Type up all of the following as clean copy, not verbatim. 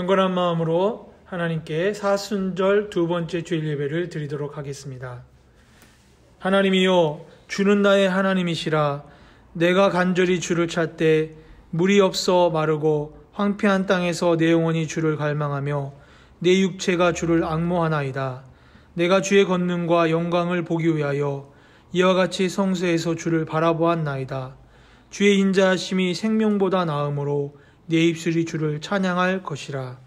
경건한 마음으로 하나님께 사순절 두 번째 주일 예배를 드리도록 하겠습니다. 하나님이여, 주는 나의 하나님이시라. 내가 간절히 주를 찾되 물이 없어 마르고 황폐한 땅에서 내 영혼이 주를 갈망하며 내 육체가 주를 앙모하나이다. 내가 주의 권능과 영광을 보기 위하여 이와 같이 성소에서 주를 바라보았나이다. 주의 인자하심이 생명보다 나음으로 내 입술이 주를 찬양할 것이라.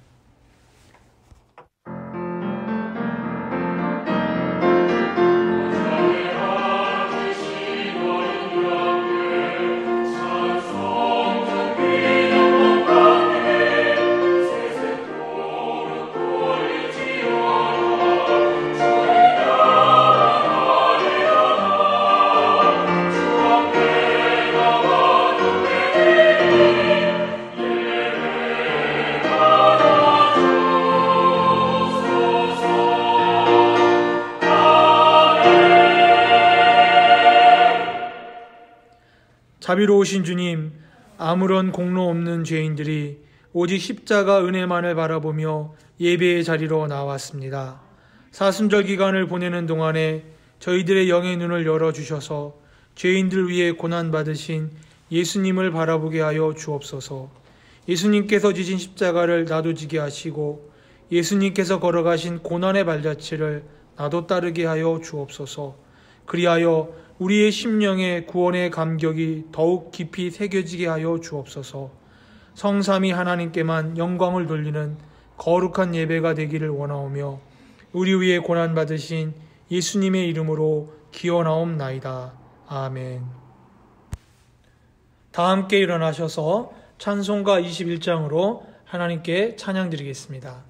자비로우신 주님, 아무런 공로 없는 죄인들이 오직 십자가 은혜만을 바라보며 예배의 자리로 나왔습니다. 사순절 기간을 보내는 동안에 저희들의 영의 눈을 열어주셔서 죄인들 위해 고난받으신 예수님을 바라보게 하여 주옵소서. 예수님께서 지신 십자가를 나도 지게 하시고 예수님께서 걸어가신 고난의 발자취를 나도 따르게 하여 주옵소서. 그리하여 우리의 심령에 구원의 감격이 더욱 깊이 새겨지게 하여 주옵소서. 성삼위 하나님께만 영광을 돌리는 거룩한 예배가 되기를 원하오며 우리 위에 고난받으신 예수님의 이름으로 기원하옵나이다. 아멘. 다 함께 일어나셔서 찬송가 21장으로 하나님께 찬양드리겠습니다.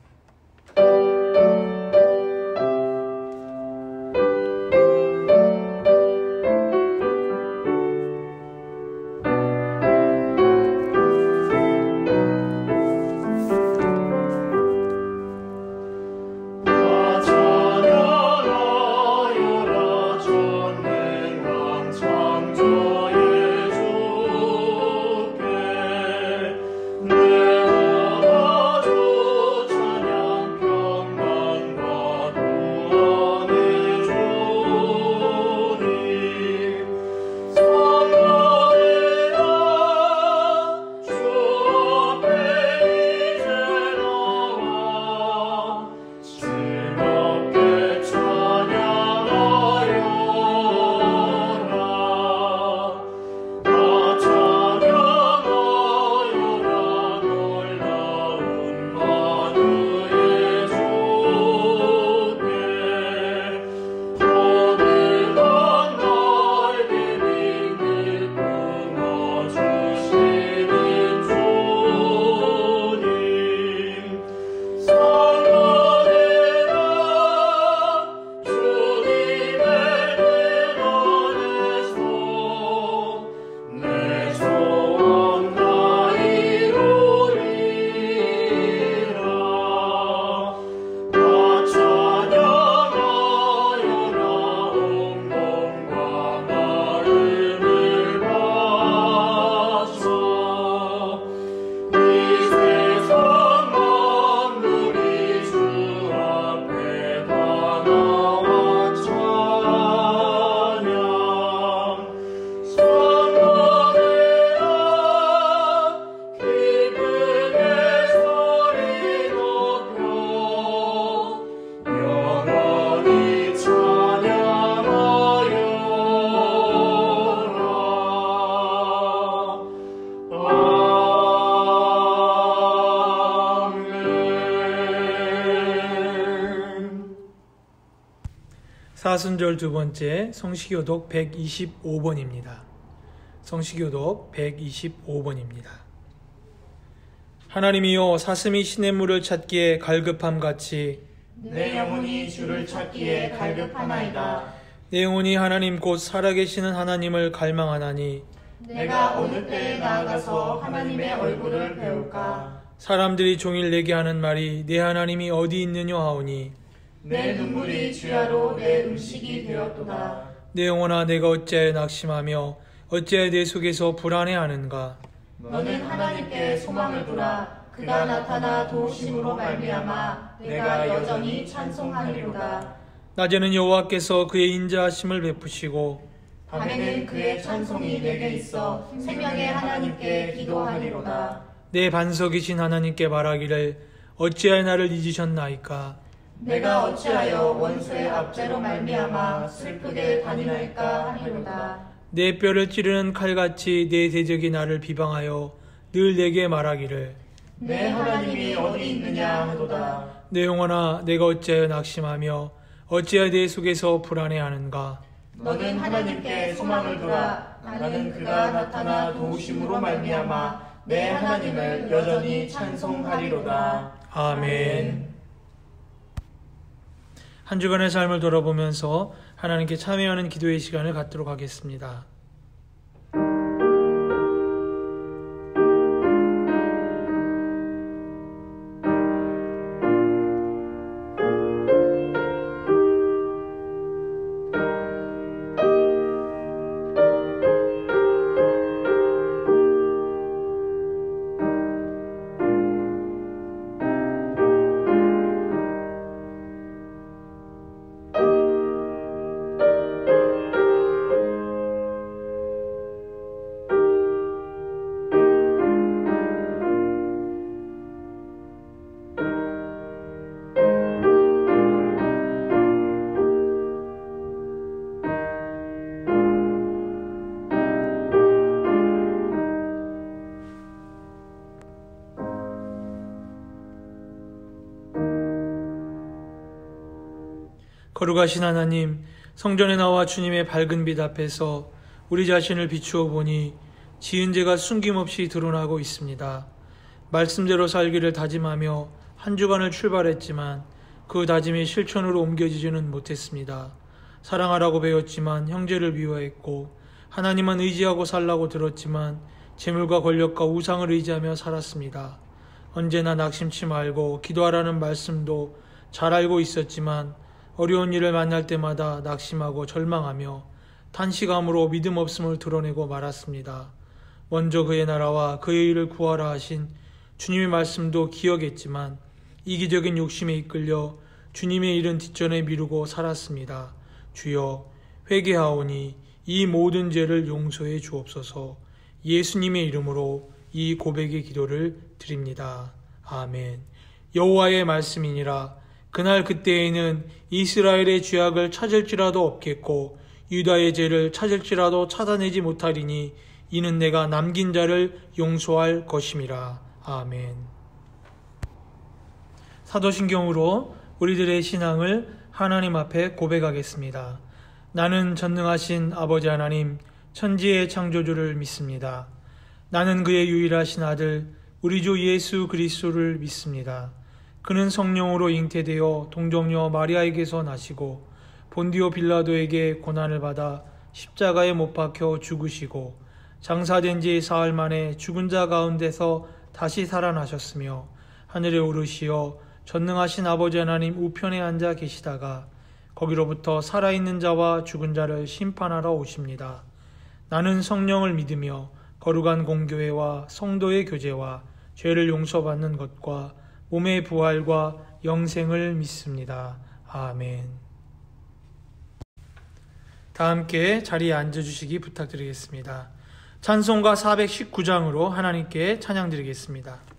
사순절 두 번째 성시교독 125번입니다. 성시교독 125번입니다. 하나님이여, 사슴이 시냇물을 찾기에 갈급함같이 내 영혼이 주를 찾기에 갈급하나이다. 내 영혼이 하나님 곧 살아계시는 하나님을 갈망하나니 내가 어느 때에 나아가서 하나님의 얼굴을 배울까? 사람들이 종일 내게 하는 말이 내 하나님이 어디 있느냐 하오니 내 눈물이 주야로 내 음식이 되었도다. 내 영혼아, 내가 어찌하여 낙심하며 어찌하여 내 속에서 불안해하는가? 너는 하나님께 소망을 두라. 그가 나타나 도우심으로 말미암아 내가 여전히 찬송하리로다. 낮에는 여호와께서 그의 인자하심을 베푸시고 밤에는 그의 찬송이 내게 있어 생명의 하나님께 기도하리로다. 내 반석이신 하나님께 말하기를 어찌하여 나를 잊으셨나이까. 내가 어찌하여 원수의 압제로 말미암아 슬프게 다니나이까 하리로다. 내 뼈를 찌르는 칼같이 내 대적이 나를 비방하여 늘 내게 말하기를 내 하나님이 어디 있느냐 하도다. 내 영혼아 내가 어찌하여 낙심하며 어찌하여 내 속에서 불안해하는가. 너는 하나님께 소망을 두라. 나는 그가 나타나 도우심으로 말미암아 내 하나님을 여전히 찬송하리로다. 아멘. 한 주간의 삶을 돌아보면서 하나님께 참여하는 기도의 시간을 갖도록 하겠습니다. 거룩하신 하나님, 성전에 나와 주님의 밝은 빛 앞에서 우리 자신을 비추어 보니 지은 죄가 숨김없이 드러나고 있습니다. 말씀대로 살기를 다짐하며 한 주간을 출발했지만 그 다짐이 실천으로 옮겨지지는 못했습니다. 사랑하라고 배웠지만 형제를 미워했고 하나님만 의지하고 살라고 들었지만 재물과 권력과 우상을 의지하며 살았습니다. 언제나 낙심치 말고 기도하라는 말씀도 잘 알고 있었지만 어려운 일을 만날 때마다 낙심하고 절망하며 탄식함으로 믿음 없음을 드러내고 말았습니다. 먼저 그의 나라와 그의 일을 구하라 하신 주님의 말씀도 기억했지만 이기적인 욕심에 이끌려 주님의 일은 뒷전에 미루고 살았습니다. 주여 회개하오니 이 모든 죄를 용서해 주옵소서. 예수님의 이름으로 이 고백의 기도를 드립니다. 아멘. 여호와의 말씀이니라. 그날 그때에는 이스라엘의 죄악을 찾을지라도 없겠고 유다의 죄를 찾을지라도 찾아내지 못하리니 이는 내가 남긴 자를 용서할 것임이라. 아멘. 사도신경으로 우리들의 신앙을 하나님 앞에 고백하겠습니다. 나는 전능하신 아버지 하나님, 천지의 창조주를 믿습니다. 나는 그의 유일하신 아들 우리 주 예수 그리스도를 믿습니다. 그는 성령으로 잉태되어 동정녀 마리아에게서 나시고 본디오 빌라도에게 고난을 받아 십자가에 못 박혀 죽으시고 장사된 지 사흘 만에 죽은 자 가운데서 다시 살아나셨으며 하늘에 오르시어 전능하신 아버지 하나님 우편에 앉아 계시다가 거기로부터 살아있는 자와 죽은 자를 심판하러 오십니다. 나는 성령을 믿으며 거룩한 공교회와 성도의 교제와 죄를 용서받는 것과 몸의 부활과 영생을 믿습니다. 아멘. 다 함께 자리에 앉아주시기 부탁드리겠습니다. 찬송가 419장으로 하나님께 찬양드리겠습니다.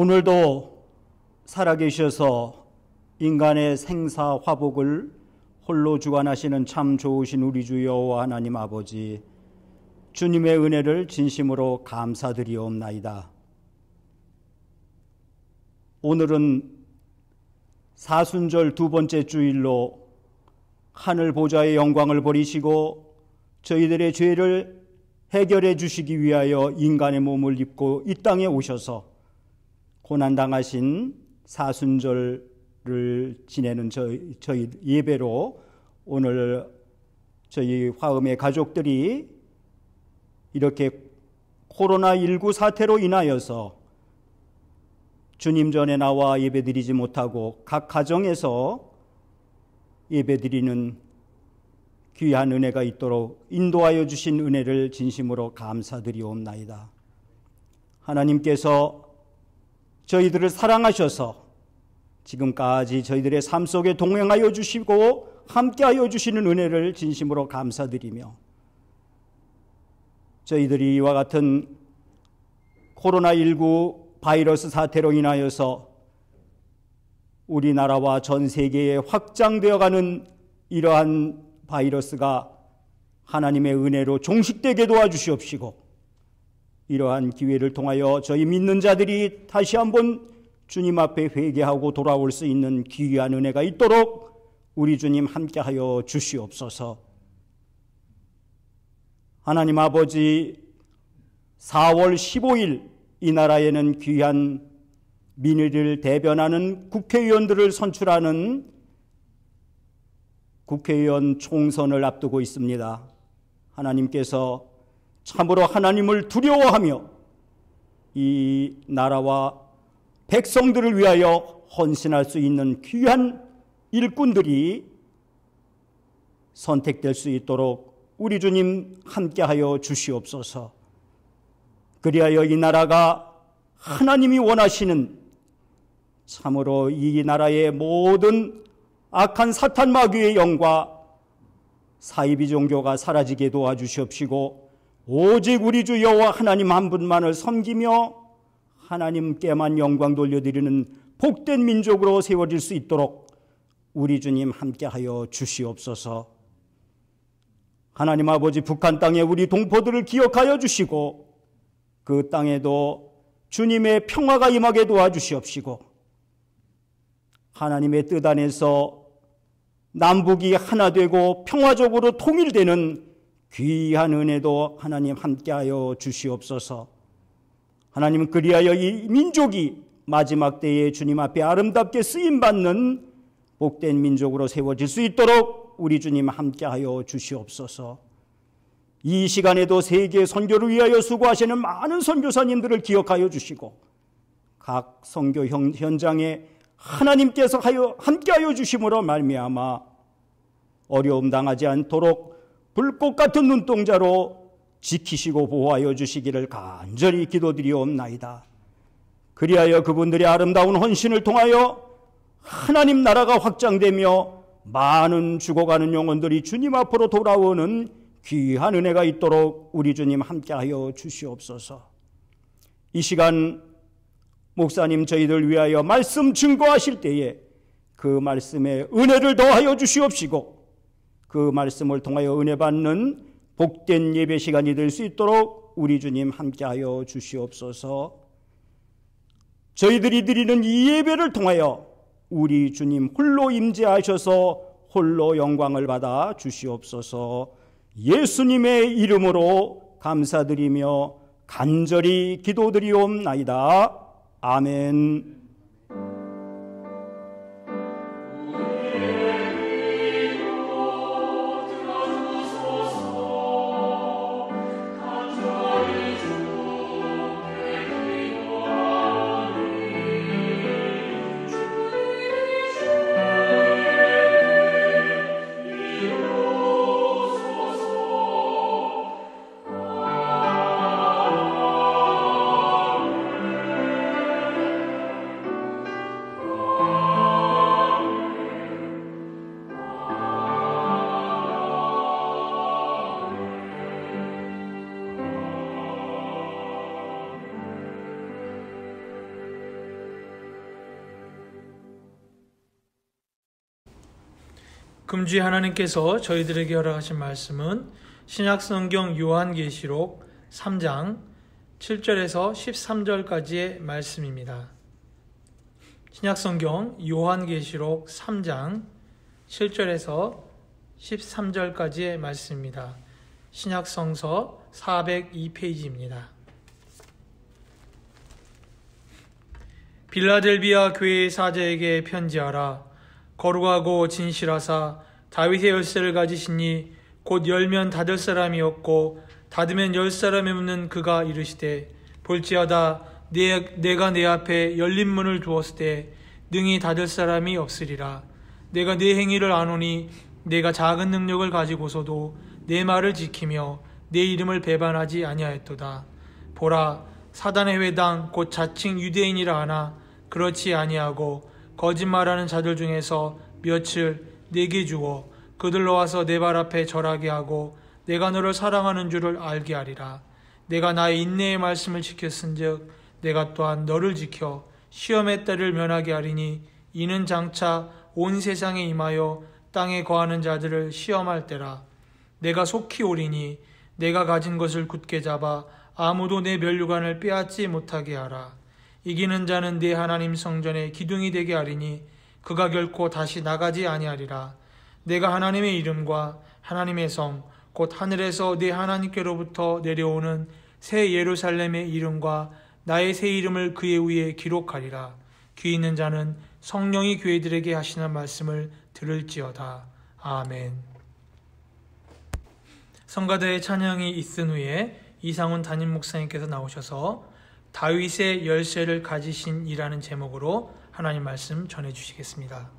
오늘도 살아계셔서 인간의 생사 화복을 홀로 주관하시는 참 좋으신 우리 주 여호와 하나님 아버지, 주님의 은혜를 진심으로 감사드리옵나이다. 오늘은 사순절 두 번째 주일로 하늘 보좌의 영광을 버리시고 저희들의 죄를 해결해 주시기 위하여 인간의 몸을 입고 이 땅에 오셔서 고난당하신 사순절을 지내는 저희 예배로 오늘 저희 화음의 가족들이 이렇게 코로나19 사태로 인하여서 주님 전에 나와 예배드리지 못하고 각 가정에서 예배드리는 귀한 은혜가 있도록 인도하여 주신 은혜를 진심으로 감사드리옵나이다. 하나님께서 저희들을 사랑하셔서 지금까지 저희들의 삶 속에 동행하여 주시고 함께하여 주시는 은혜를 진심으로 감사드리며, 저희들이 이와 같은 코로나19 바이러스 사태로 인하여서 우리나라와 전 세계에 확장되어가는 이러한 바이러스가 하나님의 은혜로 종식되게 도와주시옵시고, 이러한 기회를 통하여 저희 믿는 자들이 다시 한번 주님 앞에 회개하고 돌아올 수 있는 귀한 은혜가 있도록 우리 주님 함께하여 주시옵소서. 하나님 아버지, 4월 15일 이 나라에는 귀한 민의를 대변하는 국회의원들을 선출하는 국회의원 총선을 앞두고 있습니다. 하나님께서 참으로 하나님을 두려워하며 이 나라와 백성들을 위하여 헌신할 수 있는 귀한 일꾼들이 선택될 수 있도록 우리 주님 함께하여 주시옵소서. 그리하여 이 나라가 하나님이 원하시는, 참으로 이 나라의 모든 악한 사탄 마귀의 영과 사이비 종교가 사라지게 도와주시옵시고, 오직 우리 주 여호와 하나님 한 분만을 섬기며 하나님께만 영광 돌려드리는 복된 민족으로 세워질 수 있도록 우리 주님 함께하여 주시옵소서. 하나님 아버지, 북한 땅에 우리 동포들을 기억하여 주시고 그 땅에도 주님의 평화가 임하게 도와주시옵시고, 하나님의 뜻 안에서 남북이 하나 되고 평화적으로 통일되는 귀한 은혜도 하나님 함께하여 주시옵소서. 하나님, 그리하여 이 민족이 마지막 때에 주님 앞에 아름답게 쓰임받는 복된 민족으로 세워질 수 있도록 우리 주님 함께하여 주시옵소서. 이 시간에도 세계 선교를 위하여 수고하시는 많은 선교사님들을 기억하여 주시고, 각 선교 현장에 하나님께서 함께하여 주심으로 말미암아 어려움 당하지 않도록 불꽃 같은 눈동자로 지키시고 보호하여 주시기를 간절히 기도드리옵나이다. 그리하여 그분들의 아름다운 헌신을 통하여 하나님 나라가 확장되며 많은 죽어가는 영혼들이 주님 앞으로 돌아오는 귀한 은혜가 있도록 우리 주님 함께하여 주시옵소서. 이 시간 목사님 저희들 위하여 말씀 증거하실 때에 그 말씀에 은혜를 더하여 주시옵시고, 그 말씀을 통하여 은혜 받는 복된 예배 시간이 될 수 있도록 우리 주님 함께하여 주시옵소서. 저희들이 드리는 이 예배를 통하여 우리 주님 홀로 임재하셔서 홀로 영광을 받아 주시옵소서. 예수님의 이름으로 감사드리며 간절히 기도드리옵나이다. 아멘. 금주에 하나님께서 저희들에게 허락하신 말씀은 신약성경 요한계시록 3장 7절에서 13절까지의 말씀입니다. 신약성경 요한계시록 3장 7절에서 13절까지의 말씀입니다. 신약성서 402페이지입니다. 빌라델비아 교회의 사자에게 편지하라. 거룩하고 진실하사 다윗의 열쇠를 가지시니 곧 열면 닫을 사람이 없고 닫으면 열 사람이 없는 그가 이르시되 볼지어다 내가 내 앞에 열린 문을 두었을 때 능히 닫을 사람이 없으리라. 내가 내 행위를 아노니 내가 작은 능력을 가지고서도 내 말을 지키며 내 이름을 배반하지 아니하였도다. 보라, 사단의 회당 곧 자칭 유대인이라 하나 그렇지 아니하고 거짓말하는 자들 중에서 몇을 내게 주어 그들로 와서 내 발 앞에 절하게 하고 내가 너를 사랑하는 줄을 알게 하리라. 내가 나의 인내의 말씀을 지켰은즉 내가 또한 너를 지켜 시험의 때를 면하게 하리니 이는 장차 온 세상에 임하여 땅에 거하는 자들을 시험할 때라. 내가 속히 오리니 내가 가진 것을 굳게 잡아 아무도 내 면류관을 빼앗지 못하게 하라. 이기는 자는 내 하나님 성전의 기둥이 되게 하리니 그가 결코 다시 나가지 아니하리라. 내가 하나님의 이름과 하나님의 성 곧 하늘에서 내 하나님께로부터 내려오는 새 예루살렘의 이름과 나의 새 이름을 그의 위에 기록하리라. 귀 있는 자는 성령이 교회들에게 하시는 말씀을 들을지어다. 아멘. 성가대의 찬양이 있은 후에 이상훈 담임 목사님께서 나오셔서 다윗의 열쇠를 가지신 이라는 제목으로 하나님 말씀 전해주시겠습니다.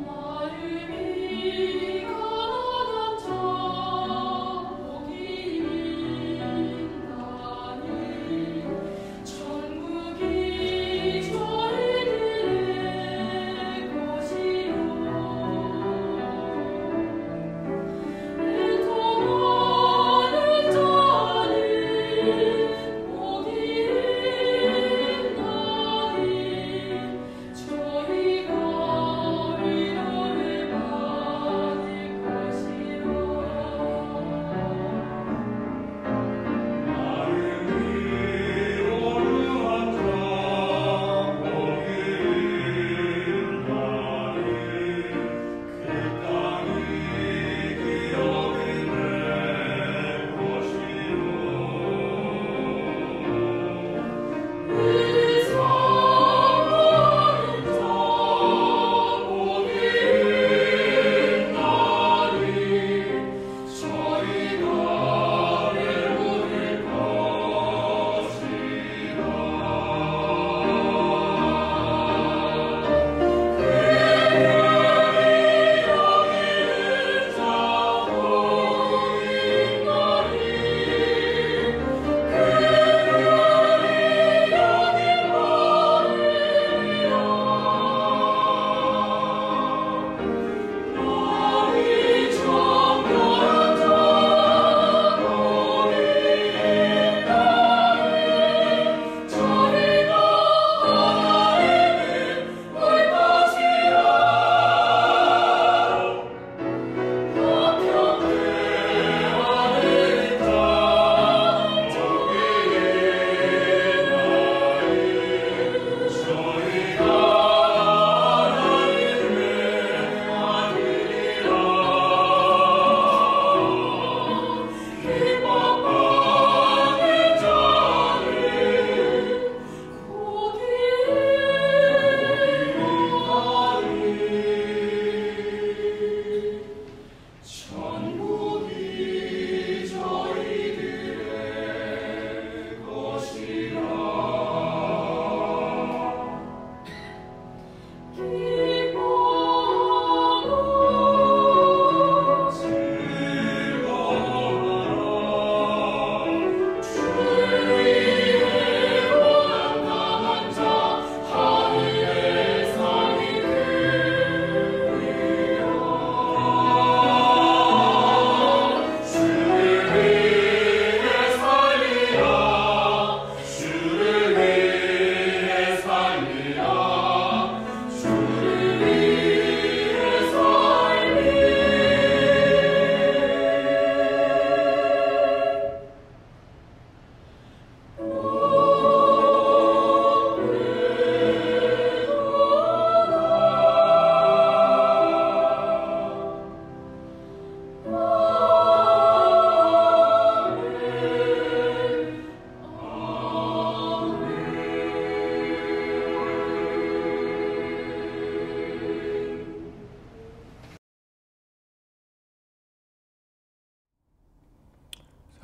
마음이 가난한 자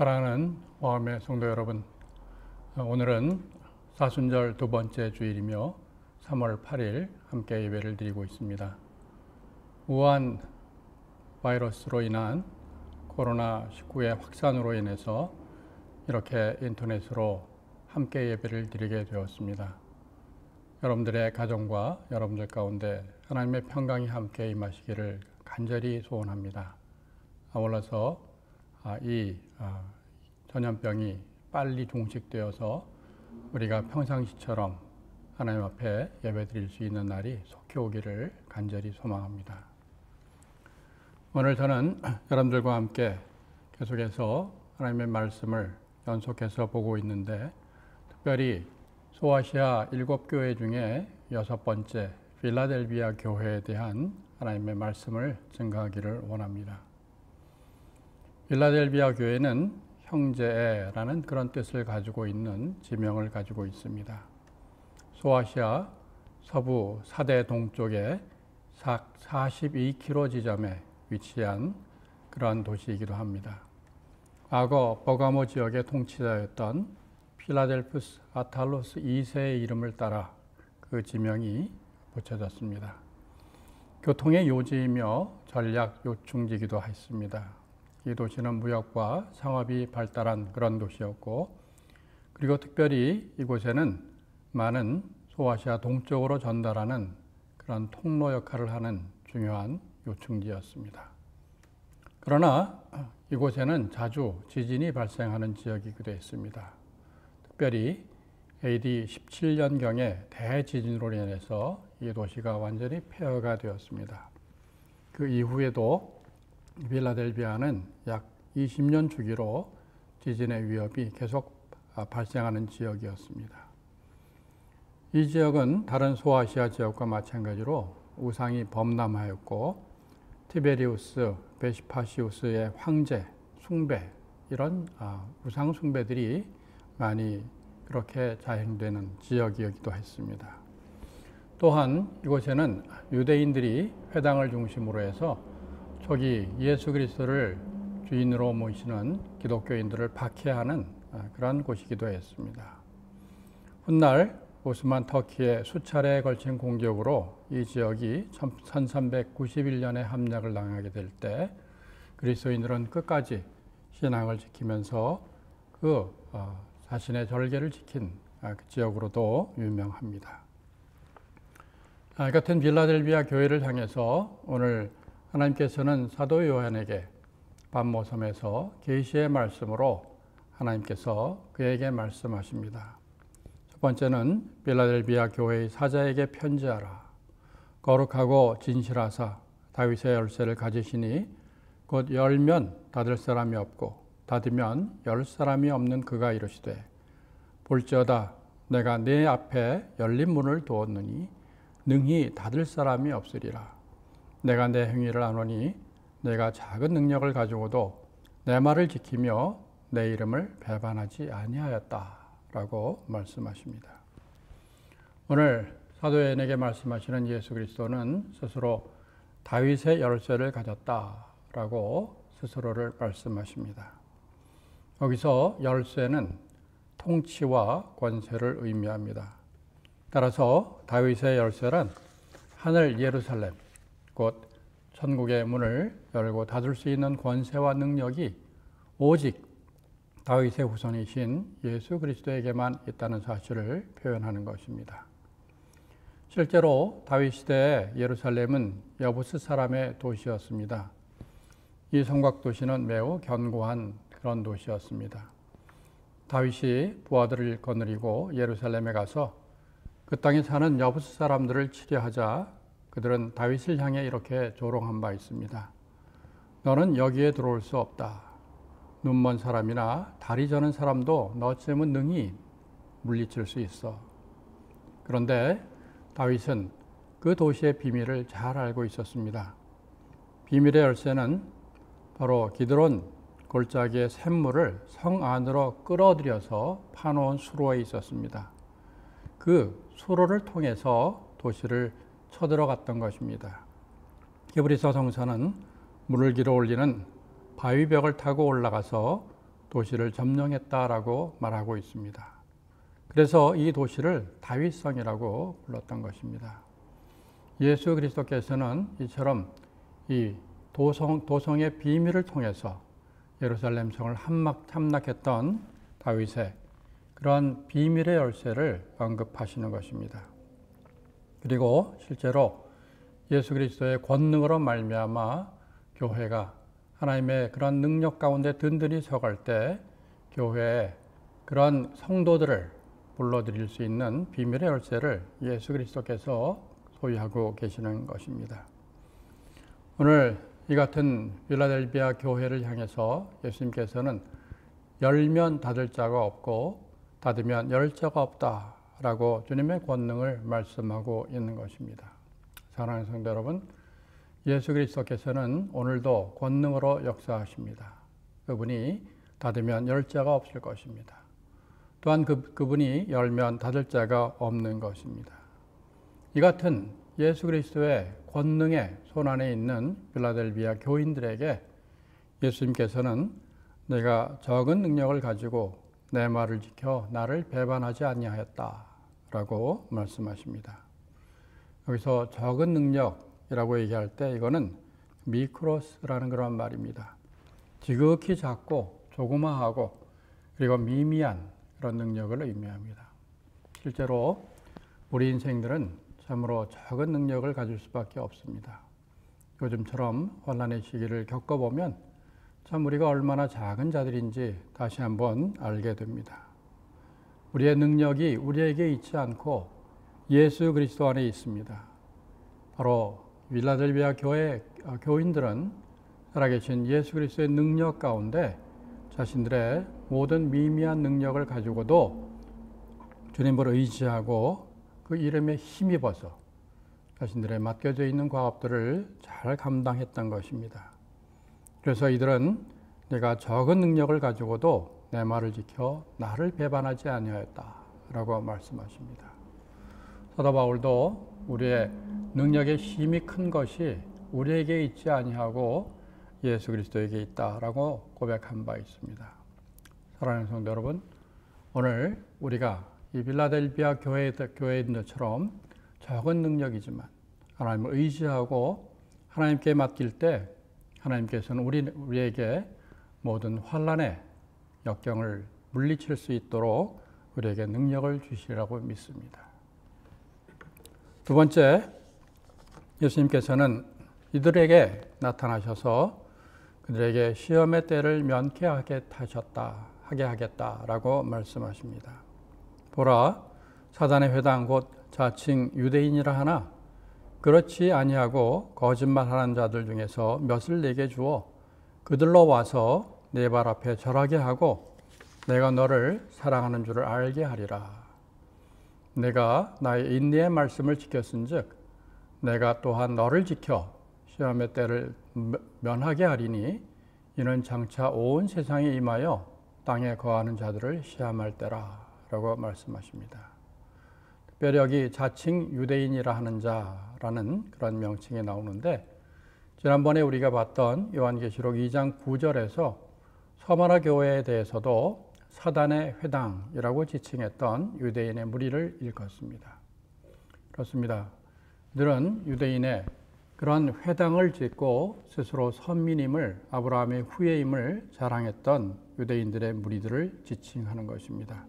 사랑하는 화엄의 성도 여러분, 오늘은 사순절 두 번째 주일이며 3월 8일 함께 예배를 드리고 있습니다. 우한 바이러스로 인한 코로나19의 확산으로 인해서 이렇게 인터넷으로 함께 예배를 드리게 되었습니다. 여러분들의 가정과 여러분들 가운데 하나님의 평강이 함께 임하시기를 간절히 소원합니다. 아울러서 이 전염병이 빨리 종식되어서 우리가 평상시처럼 하나님 앞에 예배드릴 수 있는 날이 속히 오기를 간절히 소망합니다. 오늘 저는 여러분들과 함께 계속해서 하나님의 말씀을 연속해서 보고 있는데, 특별히 소아시아 7교회 중에 6번째 필라델비아 교회에 대한 하나님의 말씀을 증거하기를 원합니다. 필라델비아 교회는 형제라는 그런 뜻을 가지고 있는 지명을 가지고 있습니다. 소아시아 서부 사대 동쪽에 42km 지점에 위치한 그러한 도시이기도 합니다. 과거 버가모 지역의 통치자였던 필라델푸스 아탈로스 2세의 이름을 따라 그 지명이 붙여졌습니다. 교통의 요지이며 전략 요충지이기도 했습니다. 이 도시는 무역과 상업이 발달한 그런 도시였고, 그리고 특별히 이곳에는 많은 소아시아 동쪽으로 전달하는 그런 통로 역할을 하는 중요한 요충지였습니다. 그러나 이곳에는 자주 지진이 발생하는 지역이기도 했습니다. 특별히 AD 17년경에 대지진으로 인해서 이 도시가 완전히 폐허가 되었습니다. 그 이후에도 필라델비아는 약 20년 주기로 지진의 위협이 계속 발생하는 지역이었습니다. 이 지역은 다른 소아시아 지역과 마찬가지로 우상이 범람하였고, 티베리우스, 베시파시우스의 황제, 숭배, 이런 우상 숭배들이 많이 그렇게 자행되는 지역이기도 했습니다. 또한 이곳에는 유대인들이 회당을 중심으로 해서 초기 예수 그리스도를 주인으로 모시는 기독교인들을 박해하는 그런 곳이기도 했습니다. 훗날 오스만 터키의 수차례에 걸친 공격으로 이 지역이 1391년에 함락을 당하게 될 때 그리스도인들은 끝까지 신앙을 지키면서 그 자신의 절개를 지킨 그 지역으로도 유명합니다. 같은 필라델비아 교회를 향해서 오늘 하나님께서는 사도 요한에게 반모섬에서 계시의 말씀으로 하나님께서 그에게 말씀하십니다. 첫 번째는 필라델비아 교회의 사자에게 편지하라. 거룩하고 진실하사 다윗의 열쇠를 가지시니 곧 열면 닫을 사람이 없고 닫으면 열 사람이 없는 그가 이르시되, 볼지어다 내가 네 앞에 열린 문을 두었느니 능히 닫을 사람이 없으리라. 내가 내 행위를 아노니 내가 작은 능력을 가지고도 내 말을 지키며 내 이름을 배반하지 아니하였다 라고 말씀하십니다. 오늘 사도 요한에게 말씀하시는 예수 그리스도는 스스로 다윗의 열쇠를 가졌다라고 스스로를 말씀하십니다. 여기서 열쇠는 통치와 권세를 의미합니다. 따라서 다윗의 열쇠란 하늘 예루살렘, 곧 천국의 문을 열고 닫을 수 있는 권세와 능력이 오직 다윗의 후손이신 예수 그리스도에게만 있다는 사실을 표현하는 것입니다. 실제로 다윗 시대의 예루살렘은 여부스 사람의 도시였습니다. 이 성곽 도시는 매우 견고한 그런 도시였습니다. 다윗이 부하들을 거느리고 예루살렘에 가서 그 땅에 사는 여부스 사람들을 치려하자 그들은 다윗을 향해 이렇게 조롱한 바 있습니다. 너는 여기에 들어올 수 없다. 눈먼 사람이나 다리 저는 사람도 너쯤은 능히 물리칠 수 있어. 그런데 다윗은 그 도시의 비밀을 잘 알고 있었습니다. 비밀의 열쇠는 바로 기드론 골짜기의 샘물을 성 안으로 끌어들여서 파놓은 수로에 있었습니다. 그 수로를 통해서 도시를 쳐들어갔던 것입니다. 히브리서 성서는 물을 길어 올리는 바위벽을 타고 올라가서 도시를 점령했다라고 말하고 있습니다. 그래서 이 도시를 다윗성이라고 불렀던 것입니다. 예수 그리스도께서는 이처럼 이 도성의 비밀을 통해서 예루살렘 성을 함락했던 다윗의 그런 비밀의 열쇠를 언급하시는 것입니다. 그리고 실제로 예수 그리스도의 권능으로 말미암아 교회가 하나님의 그런 능력 가운데 든든히 서갈 때 교회에 그런 성도들을 불러들일 수 있는 비밀의 열쇠를 예수 그리스도께서 소유하고 계시는 것입니다. 오늘 이 같은 필라델비아 교회를 향해서 예수님께서는 열면 닫을 자가 없고 닫으면 열 자가 없다라고 주님의 권능을 말씀하고 있는 것입니다. 사랑하는 성도 여러분, 예수 그리스도께서는 오늘도 권능으로 역사하십니다. 그분이 닫으면 열 자가 없을 것입니다. 또한 그분이 열면 닫을 자가 없는 것입니다. 이 같은 예수 그리스도의 권능의 손안에 있는 필라델비아 교인들에게 예수님께서는 내가 적은 능력을 가지고 내 말을 지켜 나를 배반하지 아니하였다라고 말씀하십니다. 여기서 적은 능력이라고 얘기할 때 이거는 미크로스라는 그런 말입니다. 지극히 작고 조그마하고 그리고 미미한 그런 능력을 의미합니다. 실제로 우리 인생들은 참으로 적은 능력을 가질 수밖에 없습니다. 요즘처럼 환난의 시기를 겪어보면 참 우리가 얼마나 작은 자들인지 다시 한번 알게 됩니다. 우리의 능력이 우리에게 있지 않고 예수 그리스도 안에 있습니다. 바로 필라델비아 교회 교인들은 살아계신 예수 그리스도의 능력 가운데 자신들의 모든 미미한 능력을 가지고도 주님을 의지하고 그 이름에 힘입어서 자신들의 맡겨져 있는 과업들을 잘 감당했던 것입니다. 그래서 이들은 내가 적은 능력을 가지고도 내 말을 지켜 나를 배반하지 아니하였다라고 말씀하십니다. 사도 바울도 우리의 능력의 힘이 큰 것이 우리에게 있지 아니하고 예수 그리스도에게 있다라고 고백한 바 있습니다. 사랑하는 성도 여러분, 오늘 우리가 이 필라델비아 교회인들처럼 적은 능력이지만 하나님을 의지하고 하나님께 맡길 때 하나님께서는 우리에게 모든 환난의 역경을 물리칠 수 있도록 우리에게 능력을 주시리라고 믿습니다. 두 번째, 예수님께서는 이들에게 나타나셔서 그들에게 시험의 때를 면케하게 하겠다라고 말씀하십니다. 보라, 사단의 회당 곧 자칭 유대인이라 하나 그렇지 아니하고 거짓말하는 자들 중에서 몇을 내게 주어 그들로 와서 내 발 앞에 절하게 하고 내가 너를 사랑하는 줄을 알게 하리라. 내가 나의 인내의 말씀을 지켰은즉 내가 또한 너를 지켜 시험의 때를 면하게 하리니 이는 장차 온 세상에 임하여 땅에 거하는 자들을 시험할 때라 라고 말씀하십니다. 특별히 여기 자칭 유대인이라 하는 자라는 그런 명칭이 나오는데 지난번에 우리가 봤던 요한계시록 2장 9절에서 서머나 교회에 대해서도 사단의 회당이라고 지칭했던 유대인의 무리를 일컫습니다. 그렇습니다. 그들은 유대인의 그런 회당을 짓고 스스로 선민임을 아브라함의 후예임을 자랑했던 유대인들의 무리들을 지칭하는 것입니다.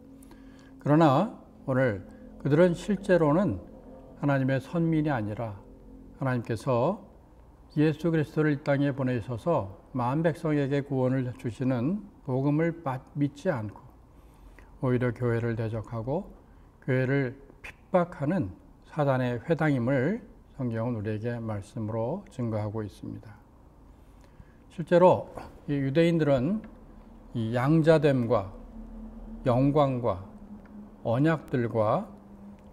그러나 오늘 그들은 실제로는 하나님의 선민이 아니라 하나님께서 예수 그리스도를 이 땅에 보내셔서 만 백성에게 구원을 주시는 복음을 믿지 않고 오히려 교회를 대적하고 교회를 핍박하는 사단의 회당임을 성경은 우리에게 말씀으로 증거하고 있습니다. 실제로 이 유대인들은 이 양자됨과 영광과 언약들과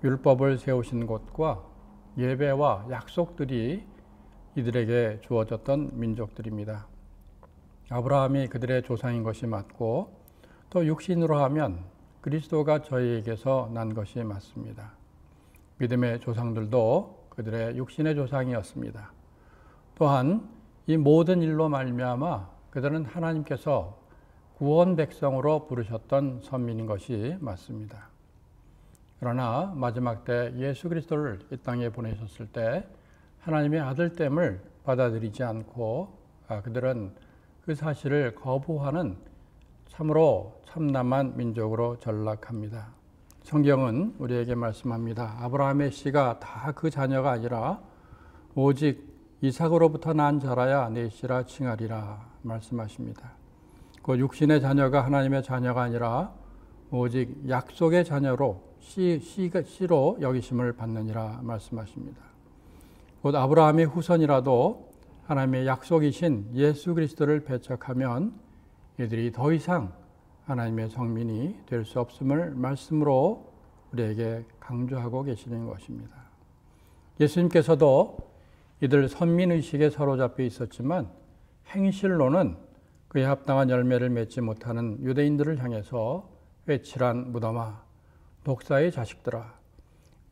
율법을 세우신 것과 예배와 약속들이 이들에게 주어졌던 민족들입니다. 아브라함이 그들의 조상인 것이 맞고 또 육신으로 하면 그리스도가 저희에게서 난 것이 맞습니다. 믿음의 조상들도 그들의 육신의 조상이었습니다. 또한 이 모든 일로 말미암아 그들은 하나님께서 구원 백성으로 부르셨던 선민인 것이 맞습니다. 그러나 마지막 때 예수 그리스도를 이 땅에 보내셨을 때 하나님의 아들됨을 받아들이지 않고 그들은 그 사실을 거부하는 참으로 참남한 민족으로 전락합니다. 성경은 우리에게 말씀합니다. 아브라함의 씨가 다 그 자녀가 아니라 오직 이삭으로부터 난 자라야 내 씨라 칭하리라 말씀하십니다. 그 육신의 자녀가 하나님의 자녀가 아니라 오직 약속의 자녀로 씨로 여기심을 받느니라 말씀하십니다. 곧 아브라함의 후손이라도 하나님의 약속이신 예수 그리스도를 배척하면 이들이 더 이상 하나님의 성민이 될 수 없음을 말씀으로 우리에게 강조하고 계시는 것입니다. 예수님께서도 이들 선민의식에 사로잡혀 있었지만 행실로는 그에 합당한 열매를 맺지 못하는 유대인들을 향해서 회칠한 무덤아, 독사의 자식들아,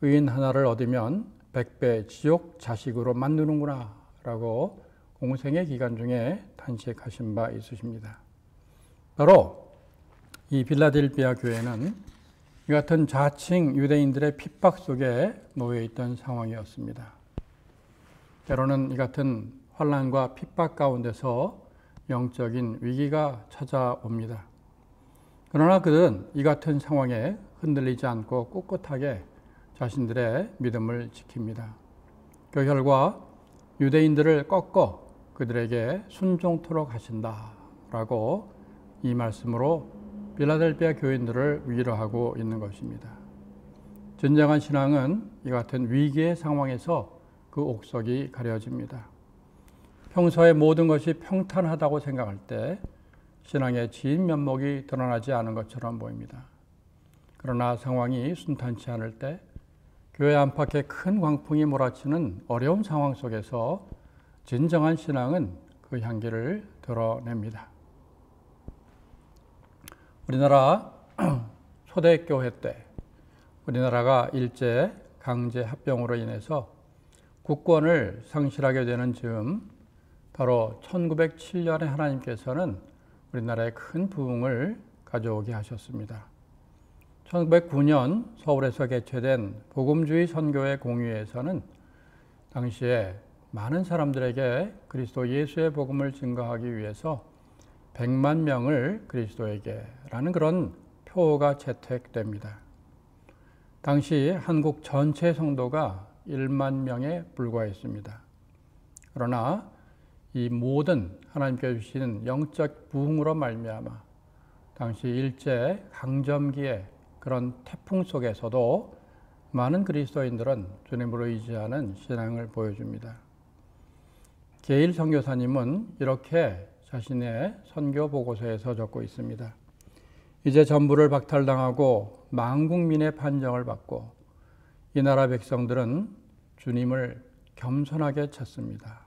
의인 하나를 얻으면 100배 지옥 자식으로 만드는구나 라고 공생의 기간 중에 탄식하신 바 있으십니다. 바로 이 빌라델비아 교회는 이 같은 자칭 유대인들의 핍박 속에 놓여 있던 상황이었습니다. 때로는 이 같은 환난과 핍박 가운데서 영적인 위기가 찾아옵니다. 그러나 그들은 이 같은 상황에 흔들리지 않고 꿋꿋하게 자신들의 믿음을 지킵니다. 그 결과 유대인들을 꺾어 그들에게 순종토록 하신다라고 이 말씀으로 빌라델비아 교인들을 위로하고 있는 것입니다. 진정한 신앙은 이 같은 위기의 상황에서 그 옥석이 가려집니다. 평소에 모든 것이 평탄하다고 생각할 때 신앙의 진 면목이 드러나지 않은 것처럼 보입니다. 그러나 상황이 순탄치 않을 때 교회 안팎에 큰 광풍이 몰아치는 어려운 상황 속에서 진정한 신앙은 그 향기를 드러냅니다. 우리나라 초대교회 때 우리나라가 일제 강제 합병으로 인해서 국권을 상실하게 되는 즈음 바로 1907년에 하나님께서는 우리나라에 큰 부흥을 가져오게 하셨습니다. 1909년 서울에서 개최된 복음주의 선교회 공의회에서는 당시에 많은 사람들에게 그리스도 예수의 복음을 증거하기 위해서 100만 명을 그리스도에게라는 그런 표어가 채택됩니다. 당시 한국 전체 성도가 1만 명에 불과했습니다. 그러나 이 모든 하나님께서 주시는 영적 부흥으로 말미암아 당시 일제 강점기에 그런 태풍 속에서도 많은 그리스도인들은 주님으로 의지하는 신앙을 보여줍니다. 게일 선교사님은 이렇게 자신의 선교 보고서에서 적고 있습니다. 이제 전부를 박탈당하고 만국민의 판정을 받고 이 나라 백성들은 주님을 겸손하게 찾습니다.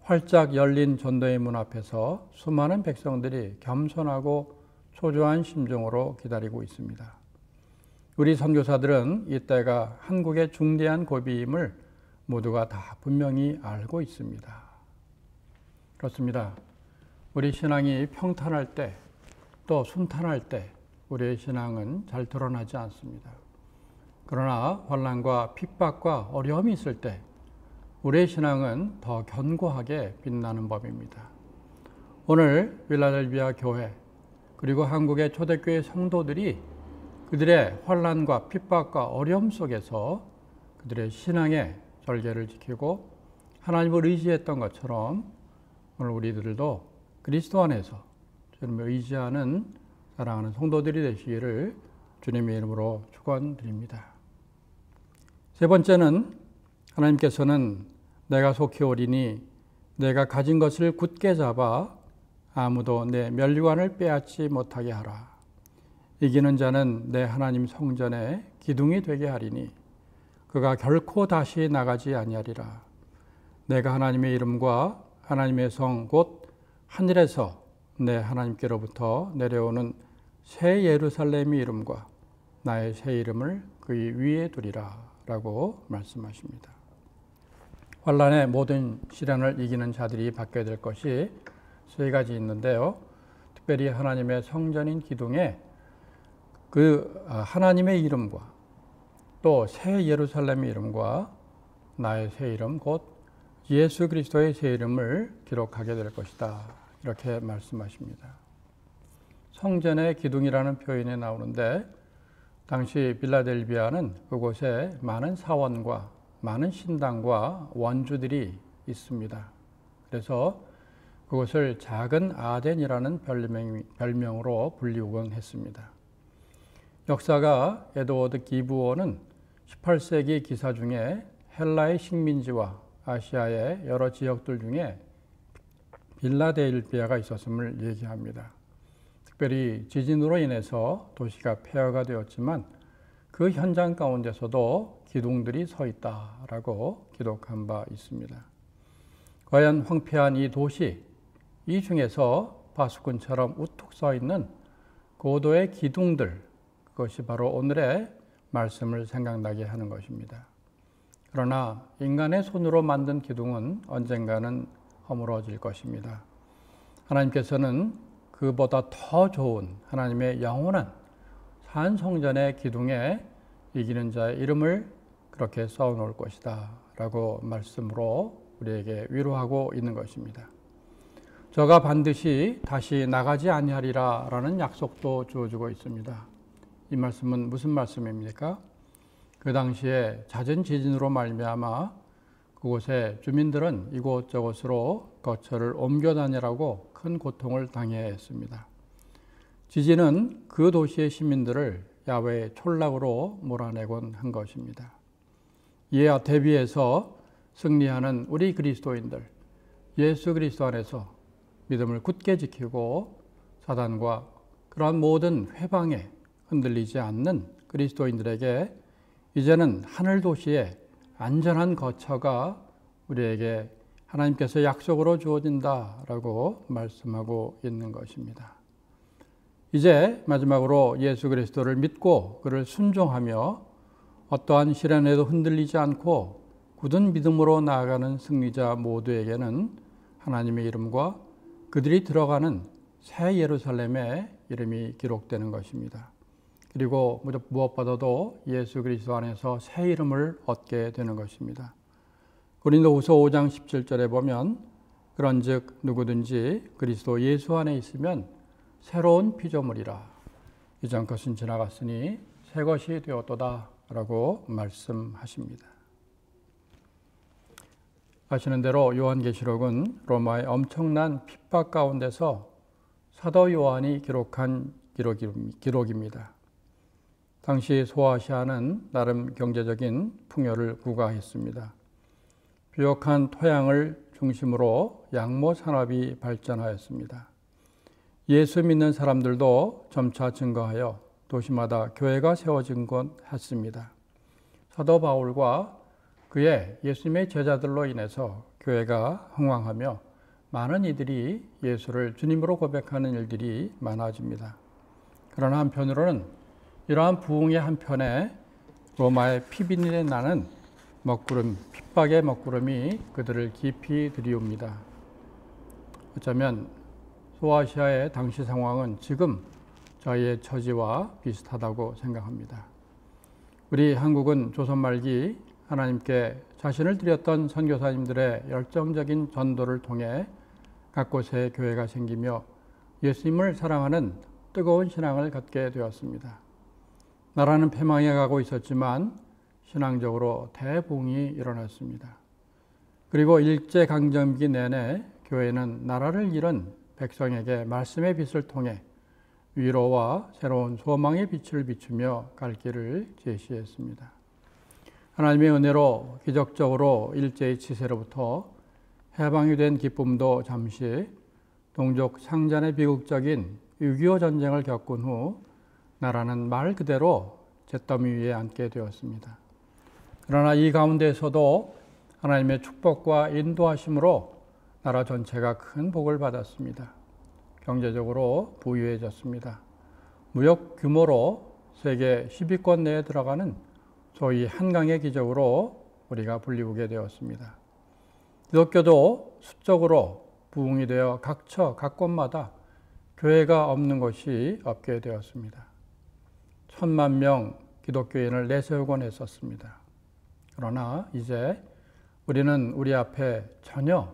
활짝 열린 전도의 문 앞에서 수많은 백성들이 겸손하고 초조한 심정으로 기다리고 있습니다. 우리 선교사들은 이때가 한국의 중대한 고비임을 모두가 다 분명히 알고 있습니다. 그렇습니다. 우리 신앙이 평탄할 때 또 순탄할 때 우리의 신앙은 잘 드러나지 않습니다. 그러나 환난과 핍박과 어려움이 있을 때 우리의 신앙은 더 견고하게 빛나는 법입니다. 오늘 빌라델비아 교회 그리고 한국의 초대교회 성도들이 그들의 환난과 핍박과 어려움 속에서 그들의 신앙의 절개를 지키고 하나님을 의지했던 것처럼 오늘 우리들도 그리스도 안에서 주님을 의지하는 사랑하는 성도들이 되시기를 주님의 이름으로 축원드립니다. 세 번째는 하나님께서는 내가 속히 오리니 내가 가진 것을 굳게 잡아 아무도 내 면류관을 빼앗지 못하게 하라. 이기는 자는 내 하나님 성전에 기둥이 되게 하리니 그가 결코 다시 나가지 아니하리라. 내가 하나님의 이름과 하나님의 성 곧 하늘에서 내 하나님께로부터 내려오는 새 예루살렘의 이름과 나의 새 이름을 그의 위에 두리라 라고 말씀하십니다. 환난의 모든 시련을 이기는 자들이 받게 될 것이 세 가지 있는데요. 특별히 하나님의 성전인 기둥에 그 하나님의 이름과 또 새 예루살렘의 이름과 나의 새 이름 곧 예수 그리스도의 새 이름을 기록하게 될 것이다. 이렇게 말씀하십니다. 성전의 기둥이라는 표현이 나오는데 당시 빌라델비아는 그곳에 많은 사원과 많은 신당과 원주들이 있습니다. 그래서 그것을 작은 아덴이라는 별명으로 불리우곤 했습니다. 역사가 에드워드 기브어는 18세기 기사 중에 헬라의 식민지와 아시아의 여러 지역들 중에 빌라델비아가 있었음을 얘기합니다. 특별히 지진으로 인해서 도시가 폐허가 되었지만 그 현장 가운데서도 기둥들이 서 있다라고 기록한 바 있습니다. 과연 황폐한 이 도시, 이 중에서 파수꾼처럼 우뚝 서 있는 고도의 기둥들, 그것이 바로 오늘의 말씀을 생각나게 하는 것입니다. 그러나 인간의 손으로 만든 기둥은 언젠가는 허물어질 것입니다. 하나님께서는 그보다 더 좋은 하나님의 영원한 산 성전의 기둥에 이기는 자의 이름을 그렇게 써놓을 것이다 라고 말씀으로 우리에게 위로하고 있는 것입니다. 저가 반드시 다시 나가지 아니하리라 라는 약속도 주어주고 있습니다. 이 말씀은 무슨 말씀입니까? 그 당시에 잦은 지진으로 말미암아 그곳의 주민들은 이곳저곳으로 거처를 옮겨 다니라고 큰 고통을 당해야 했습니다. 지진은 그 도시의 시민들을 야외의 촌락으로 몰아내곤 한 것입니다. 이에 대비해서 승리하는 우리 그리스도인들, 예수 그리스도 안에서 믿음을 굳게 지키고 사단과 그러한 모든 회방에 흔들리지 않는 그리스도인들에게 이제는 하늘 도시의 안전한 거처가 우리에게 하나님께서 약속으로 주어진다라고 말씀하고 있는 것입니다. 이제 마지막으로 예수 그리스도를 믿고 그를 순종하며 어떠한 시련에도 흔들리지 않고 굳은 믿음으로 나아가는 승리자 모두에게는 하나님의 이름과 그들이 들어가는 새 예루살렘의 이름이 기록되는 것입니다. 그리고 무엇보다도 예수 그리스도 안에서 새 이름을 얻게 되는 것입니다. 고린도후서 5장 17절에 보면 그런즉 누구든지 그리스도 예수 안에 있으면 새로운 피조물이라 이전 것은 지나갔으니 새 것이 되었도다 라고 말씀하십니다. 아시는 대로 요한계시록은 로마의 엄청난 핍박 가운데서 사도 요한이 기록한 기록입니다. 당시 소아시아는 나름 경제적인 풍요를 구가했습니다. 부욕한 토양을 중심으로 양모 산업이 발전하였습니다. 예수 믿는 사람들도 점차 증가하여 도시마다 교회가 세워진 것 같습니다. 사도 바울과 그의 예수님의 제자들로 인해서 교회가 흥왕하며 많은 이들이 예수를 주님으로 고백하는 일들이 많아집니다. 그러나 한편으로는 이러한 부흥의 한편에 로마의 피비린내 나는 먹구름, 핍박의 먹구름이 그들을 깊이 들이웁니다. 어쩌면 소아시아의 당시 상황은 지금 저희의 처지와 비슷하다고 생각합니다. 우리 한국은 조선 말기 하나님께 자신을 드렸던 선교사님들의 열정적인 전도를 통해 각 곳에 교회가 생기며 예수님을 사랑하는 뜨거운 신앙을 갖게 되었습니다. 나라는 패망해 가고 있었지만 신앙적으로 대붕이 일어났습니다. 그리고 일제강점기 내내 교회는 나라를 잃은 백성에게 말씀의 빛을 통해 위로와 새로운 소망의 빛을 비추며 갈 길을 제시했습니다. 하나님의 은혜로 기적적으로 일제의 치세로부터 해방이 된 기쁨도 잠시 동족 상잔의 비극적인 6.25 전쟁을 겪은 후 나라는 말 그대로 잿더미 위에 앉게 되었습니다. 그러나 이 가운데에서도 하나님의 축복과 인도하심으로 나라 전체가 큰 복을 받았습니다. 경제적으로 부유해졌습니다. 무역 규모로 세계 10위권 내에 들어가는 소위 한강의 기적으로 우리가 불리우게 되었습니다. 기독교도 수적으로 부흥이 되어 각 곳마다 교회가 없는 곳이 없게 되었습니다. 1,000만 명 기독교인을 내세우곤 했었습니다. 그러나 이제 우리는 우리 앞에 전혀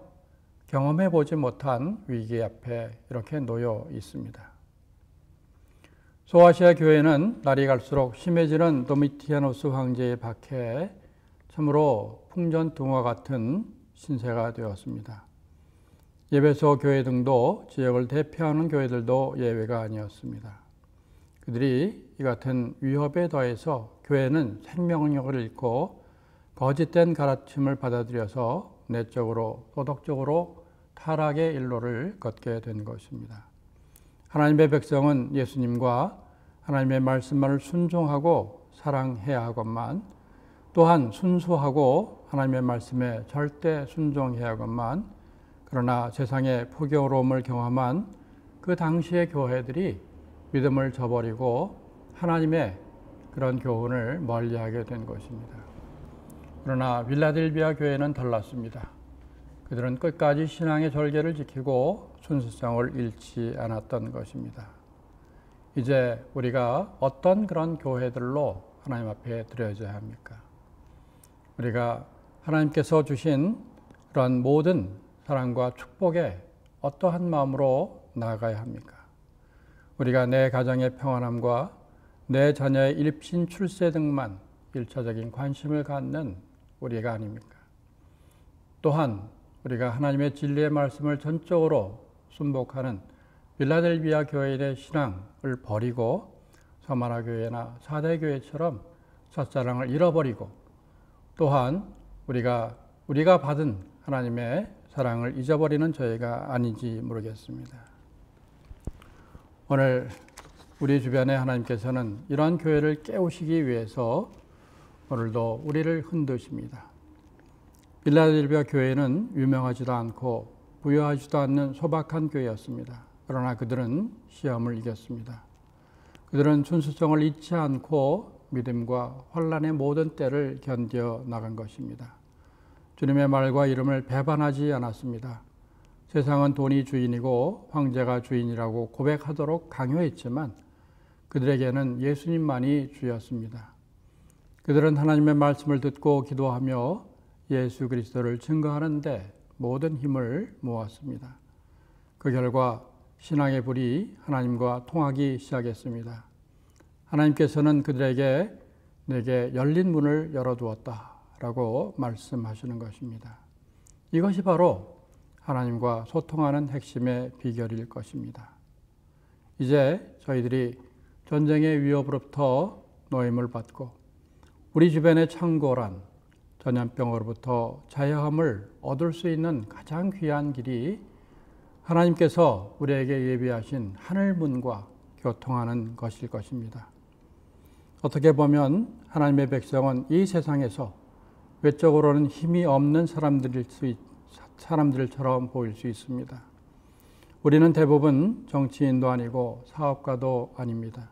경험해 보지 못한 위기 앞에 이렇게 놓여 있습니다. 소아시아 교회는 날이 갈수록 심해지는 도미티아누스 황제의 박해에 참으로 풍전등화 같은 신세가 되었습니다. 예배소 교회 등도 지역을 대표하는 교회들도 예외가 아니었습니다. 그들이 이 같은 위협에 더해서 교회는 생명력을 잃고 거짓된 가르침을 받아들여서 내적으로 도덕적으로 타락의 일로를 걷게 된 것입니다. 하나님의 백성은 예수님과 하나님의 말씀만을 순종하고 사랑해야 하건만, 또한 순수하고 하나님의 말씀에 절대 순종해야 하건만, 그러나 세상의 포교로움을 경험한 그 당시의 교회들이 믿음을 저버리고 하나님의 그런 교훈을 멀리하게 된 것입니다. 그러나 빌라델비아 교회는 달랐습니다. 그들은 끝까지 신앙의 절개를 지키고 순수성을 잃지 않았던 것입니다. 이제 우리가 어떤 그런 교회들로 하나님 앞에 드려져야 합니까? 우리가 하나님께서 주신 그런 모든 사랑과 축복에 어떠한 마음으로 나아가야 합니까? 우리가 내 가정의 평안함과 내 자녀의 일신 출세 등만 일차적인 관심을 갖는 우리가 아닙니까? 또한 우리가 하나님의 진리의 말씀을 전적으로 순복하는 빌라델비아 교회의 신앙을 버리고 서마나 교회나 사대 교회처럼 첫사랑을 잃어버리고, 또한 우리가 받은 하나님의 사랑을 잊어버리는 저희가 아닌지 모르겠습니다. 오늘 우리 주변에 하나님께서는 이러한 교회를 깨우시기 위해서 오늘도 우리를 흔드십니다. 빌라델비아 교회는 유명하지도 않고 부유하지도 않는 소박한 교회였습니다. 그러나 그들은 시험을 이겼습니다. 그들은 순수성을 잊지 않고 믿음과 환난의 모든 때를 견뎌 나간 것입니다. 주님의 말과 이름을 배반하지 않았습니다. 세상은 돈이 주인이고 황제가 주인이라고 고백하도록 강요했지만 그들에게는 예수님만이 주였습니다. 그들은 하나님의 말씀을 듣고 기도하며 예수 그리스도를 증거하는데 모든 힘을 모았습니다. 그 결과 신앙의 불이 하나님과 통하기 시작했습니다. 하나님께서는 그들에게 내게 열린 문을 열어두었다라고 말씀하시는 것입니다. 이것이 바로 하나님과 소통하는 핵심의 비결일 것입니다. 이제 저희들이 전쟁의 위협으로부터 노임을 받고 우리 주변의 창고란 전염병으로부터 자유함을 얻을 수 있는 가장 귀한 길이 하나님께서 우리에게 예비하신 하늘문과 교통하는 것일 것입니다. 어떻게 보면 하나님의 백성은 이 세상에서 외적으로는 힘이 없는 사람들처럼 보일 수 있습니다. 우리는 대부분 정치인도 아니고 사업가도 아닙니다.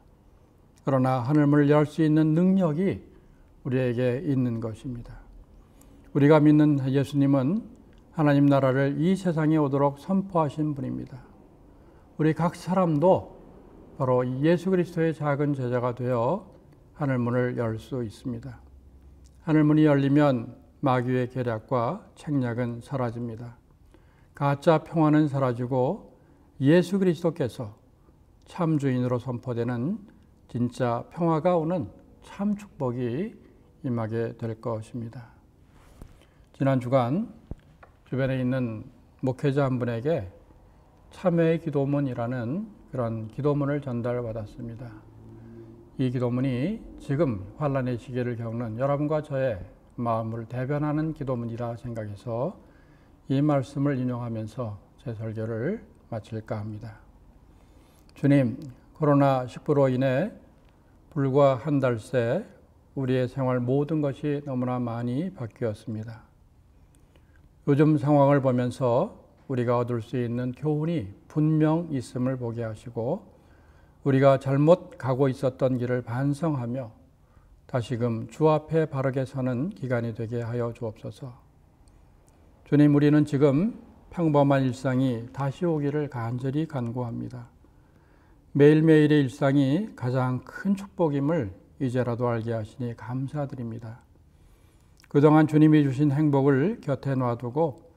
그러나 하늘문을 열 수 있는 능력이 우리에게 있는 것입니다. 우리가 믿는 예수님은 하나님 나라를 이 세상에 오도록 선포하신 분입니다. 우리 각 사람도 바로 예수 그리스도의 작은 제자가 되어 하늘문을 열 수 있습니다. 하늘문이 열리면 마귀의 계략과 책략은 사라집니다. 가짜 평화는 사라지고 예수 그리스도께서 참 주인으로 선포되는 진짜 평화가 오는 참 축복이 임하게 될 것입니다. 지난 주간 주변에 있는 목회자 한 분에게 참회의 기도문이라는 그런 기도문을 전달받았습니다. 이 기도문이 지금 환난의 시기를 겪는 여러분과 저의 마음을 대변하는 기도문이라 생각해서 이 말씀을 인용하면서 제 설교를 마칠까 합니다. 주님, 코로나19로 인해 불과 한 달 새 우리의 생활 모든 것이 너무나 많이 바뀌었습니다. 요즘 상황을 보면서 우리가 얻을 수 있는 교훈이 분명 있음을 보게 하시고 우리가 잘못 가고 있었던 길을 반성하며 다시금 주 앞에 바르게 서는 기간이 되게 하여 주옵소서. 주님, 우리는 지금 평범한 일상이 다시 오기를 간절히 간구합니다. 매일매일의 일상이 가장 큰 축복임을 이제라도 알게 하시니 감사드립니다. 그동안 주님이 주신 행복을 곁에 놔두고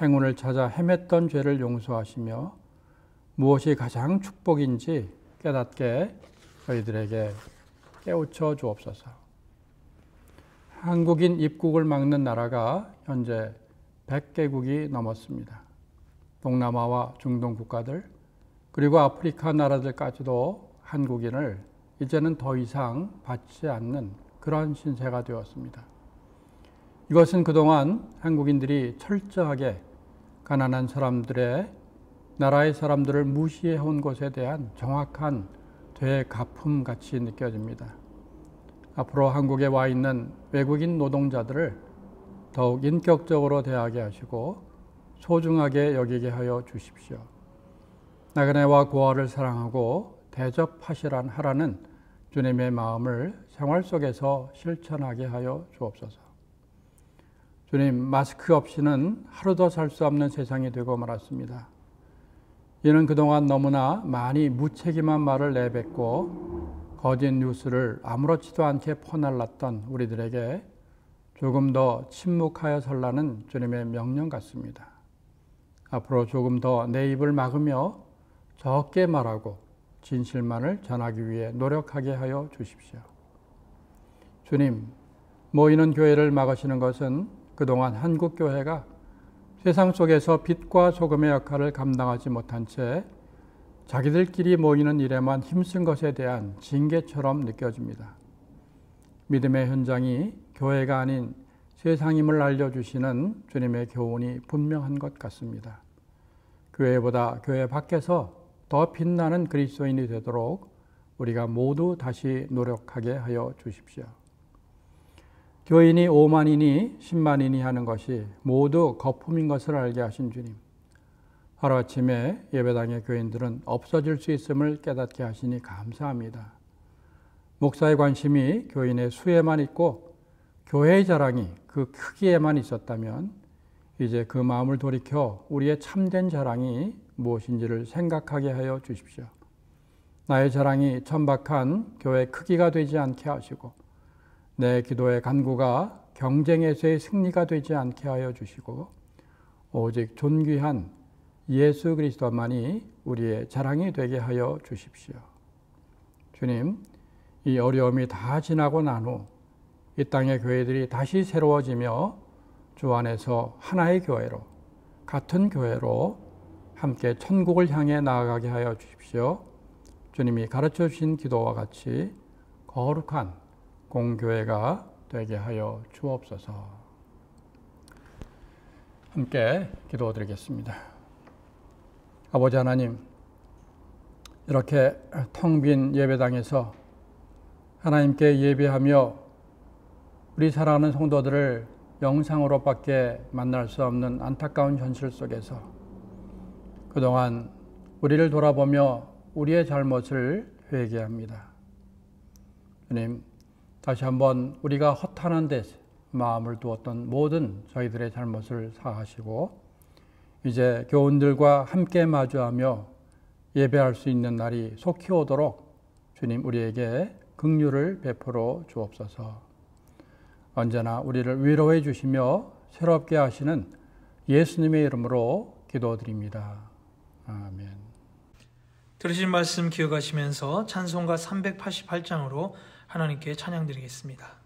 행운을 찾아 헤맸던 죄를 용서하시며 무엇이 가장 축복인지 깨닫게 저희들에게 깨우쳐 주옵소서. 한국인 입국을 막는 나라가 현재 100개국이 넘었습니다. 동남아와 중동 국가들 그리고 아프리카 나라들까지도 한국인을 이제는 더 이상 받지 않는 그런 신세가 되었습니다. 이것은 그동안 한국인들이 철저하게 가난한 사람들의 나라의 사람들을 무시해온 것에 대한 정확한 되갚음같이 느껴집니다. 앞으로 한국에 와 있는 외국인 노동자들을 더욱 인격적으로 대하게 하시고 소중하게 여기게 하여 주십시오. 나그네와 고아를 사랑하고 대접하라는 주님의 마음을 생활 속에서 실천하게 하여 주옵소서. 주님, 마스크 없이는 하루도 살 수 없는 세상이 되고 말았습니다. 이는 그동안 너무나 많이 무책임한 말을 내뱉고 거짓 뉴스를 아무렇지도 않게 퍼날랐던 우리들에게 조금 더 침묵하여 설라는 주님의 명령 같습니다. 앞으로 조금 더 내 입을 막으며 적게 말하고 진실만을 전하기 위해 노력하게 하여 주십시오. 주님, 모이는 교회를 막으시는 것은 그동안 한국 교회가 세상 속에서 빛과 소금의 역할을 감당하지 못한 채 자기들끼리 모이는 일에만 힘쓴 것에 대한 징계처럼 느껴집니다. 믿음의 현장이 교회가 아닌 세상임을 알려주시는 주님의 교훈이 분명한 것 같습니다. 교회보다 교회 밖에서 더 빛나는 그리스도인이 되도록 우리가 모두 다시 노력하게 하여 주십시오. 교인이 5만이니 10만이니 하는 것이 모두 거품인 것을 알게 하신 주님. 하루아침에 예배당의 교인들은 없어질 수 있음을 깨닫게 하시니 감사합니다. 목사의 관심이 교인의 수에만 있고 교회의 자랑이 그 크기에만 있었다면 이제 그 마음을 돌이켜 우리의 참된 자랑이 무엇인지를 생각하게 하여 주십시오. 나의 자랑이 천박한 교회 크기가 되지 않게 하시고 내 기도의 간구가 경쟁에서의 승리가 되지 않게 하여 주시고 오직 존귀한 예수 그리스도만이 우리의 자랑이 되게 하여 주십시오. 주님, 이 어려움이 다 지나고 난 후 이 땅의 교회들이 다시 새로워지며 주 안에서 하나의 교회로, 같은 교회로 함께 천국을 향해 나아가게 하여 주십시오. 주님이 가르쳐 주신 기도와 같이 거룩한 공교회가 되게 하여 주옵소서. 함께 기도드리겠습니다. 아버지 하나님, 이렇게 텅 빈 예배당에서 하나님께 예배하며 우리 사랑하는 성도들을 영상으로밖에 만날 수 없는 안타까운 현실 속에서 그동안 우리를 돌아보며 우리의 잘못을 회개합니다. 주님, 다시 한번 우리가 허탄한 데 마음을 두었던 모든 저희들의 잘못을 사하시고 이제 교훈들과 함께 마주하며 예배할 수 있는 날이 속히 오도록 주님 우리에게 긍휼을 베풀어 주옵소서. 언제나 우리를 위로해 주시며 새롭게 하시는 예수님의 이름으로 기도드립니다. 아멘. 들으신 말씀 기억하시면서 찬송가 388장으로 하나님께 찬양드리겠습니다.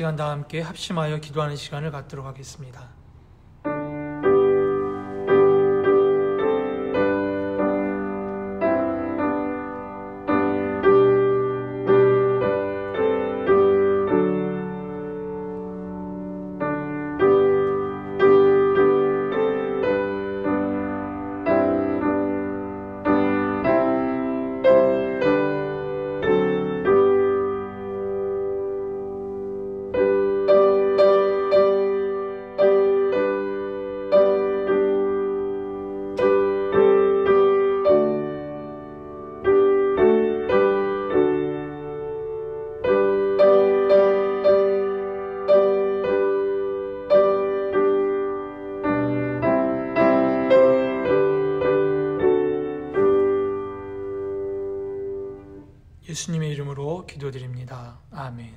시간 다 함께 합심하여 기도하는 시간을 갖도록 하겠습니다. 예수님의 이름으로 기도드립니다. 아멘.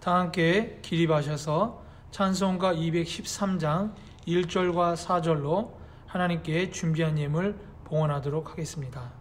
다 함께 기립하셔서 찬송가 213장 1절과 4절로 하나님께 준비한 예물 봉헌하도록 하겠습니다.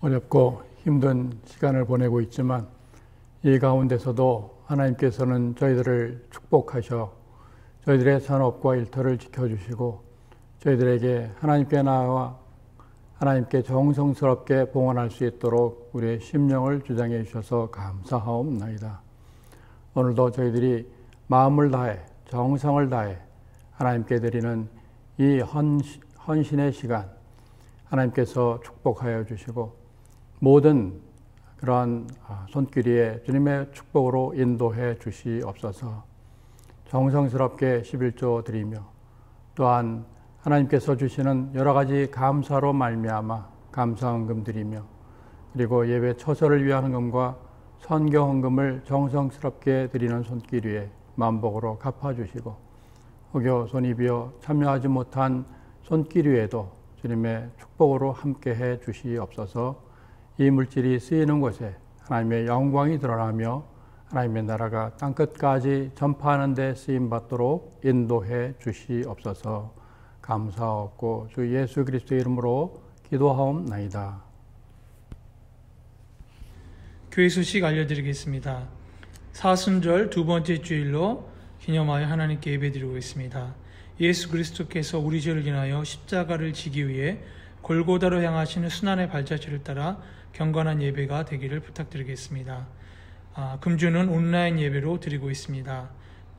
어렵고 힘든 시간을 보내고 있지만 이 가운데서도 하나님께서는 저희들을 축복하셔 저희들의 산업과 일터를 지켜주시고 저희들에게 하나님께 나아와 하나님께 정성스럽게 봉헌할 수 있도록 우리의 심령을 주장해 주셔서 감사하옵나이다. 오늘도 저희들이 마음을 다해 정성을 다해 하나님께 드리는 이 헌신의 시간 하나님께서 축복하여 주시고 모든 그러한 손길에 주님의 축복으로 인도해 주시옵소서. 정성스럽게 11조 드리며 또한 하나님께서 주시는 여러 가지 감사로 말미암아 감사헌금 드리며 그리고 예배 처소를 위한 헌금과 선교 헌금을 정성스럽게 드리는 손길 위에 만복으로 갚아주시고 혹여 손이 비어 참여하지 못한 손길 위에도 주님의 축복으로 함께해 주시옵소서. 이 물질이 쓰이는 곳에 하나님의 영광이 드러나며 하나님의 나라가 땅끝까지 전파하는 데 쓰임받도록 인도해 주시옵소서. 감사하옵고 주 예수 그리스도의 이름으로 기도하옵나이다. 교회 소식 알려드리겠습니다. 사순절 두 번째 주일로 기념하여 하나님께 예배드리고 있습니다. 예수 그리스도께서 우리 죄를 인하여 십자가를 지기 위해 골고다로 향하시는 순환의 발자취를 따라 경건한 예배가 되기를 부탁드리겠습니다. 금주는 온라인 예배로 드리고 있습니다.